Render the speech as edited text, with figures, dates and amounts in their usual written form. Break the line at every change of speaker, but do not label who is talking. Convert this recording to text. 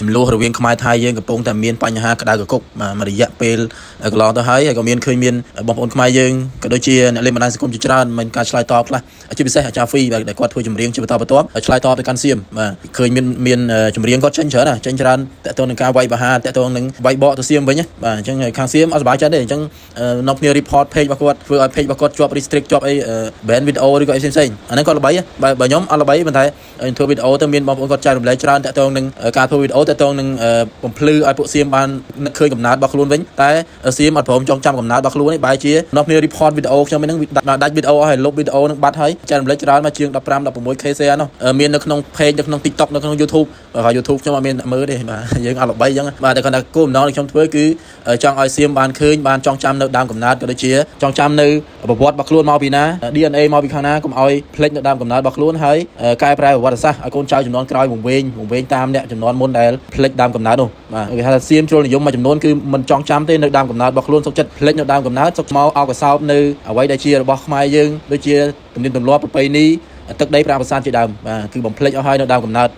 ចំនួនរវាងខ្មែរថៃយើងកំពុងតែមានបញ្ហាក្តៅកគុកមួយរយៈពេលកន្លងទៅហើយក៏មានឃើញមានបងប្អូនខ្មែរយើងក៏ដូចជាអ្នកលេងបណ្ដាញសង្គមជាច្រើនមានការឆ្លើយតបខ្លះជាពិសេសអាចារ្យហ្វីដែលគាត់ធ្វើចម្រៀងជាបន្តបន្ទាប់ឆ្លើយតបទៅកាន់សៀមបាទឃើញមានចម្រៀងគាត់ចេញច្រើនតើតើនឹងការវាយបហាតើតើនឹងវាយបកទៅសៀមវិញបាទអញ្ចឹងខាងសៀមអត់សប្បាយចិត្តទេអញ្ចឹងនាំគ្នា report page របស់គាត់ធ្វើឲ្យ page របស់គាត់ជាប់ restrict ជាប់អី ban video ឬក៏អីផ្សេងៗអាហ្នឹងគាត់ល្បីបើខ្ញុំអត់ល្បីប៉ុន្តែធ្វើ video ទៅមានបងប្អូនគាត់ចែករំលែកច្រើនតើតើនឹងការធ្វើ video តើតើនឹងបំភ្លឺឲ្យពួកសៀមបាននឹកឃើញកំណើតរបស់ខ្លួនវិញតែសៀមអត់ព្រមចងចាំកំណើតរបស់ខ្លួនទេបែរជានាំគ្នា report video ខ្ញុំហ្នឹងដាច់ video ឲ្យលុប video ហ្នឹងបាត់ហើយចែករំលែកច្រើនមកជាង 15-16k share នោះមាននៅក្នុង page នៅក្នុង TikTok នៅក្នុង YouTube ហើយ YouTube ខ្ញុំអត់មានមើលទេបាទយើងអត់ល្បីអញ្ចឹងបាទតែគាត់ថាគោលបំណងដែលខ្ញុំធ្វើគឺចង់ឲ្យសៀមបានឃើញបានចងចាំនៅដើមកំណើតក៏ដូចជាចងចាំនៅប្រវត្តិរបស់ខ្លួនមកពីណា DNA មកពីខាងណាកុំឲ្យភ្លេចនៅដើមកំណើតរបស់ខ្លួនហើយកែប្រែប្រវត្តិសាស្ត្រឲ្យកូនចៅជំនាន់ក្រោយវង្វេងតាមអ្នកជំនាន់មុនដែលភ្លេចដើមកំណើតនោះបាទគេហៅថាសៀមជ្រុលនិយមមួយចំនួនគឺមិនចងចាំទេនៅដើមកំណើតរបស់ខ្លួនសុខចិត្តភ្លេចនៅដើមកំណើតសុខមកអោបកសោបនៅអ្វីដែលជារបស់ខ្មែរយើងដូចជាទំនៀមទម្លាប់ប្រពៃណីទឹកដីប្រាសាទជាដើមបាទគឺបំភ្លេចអស់ហើយនៅដើមកំណើត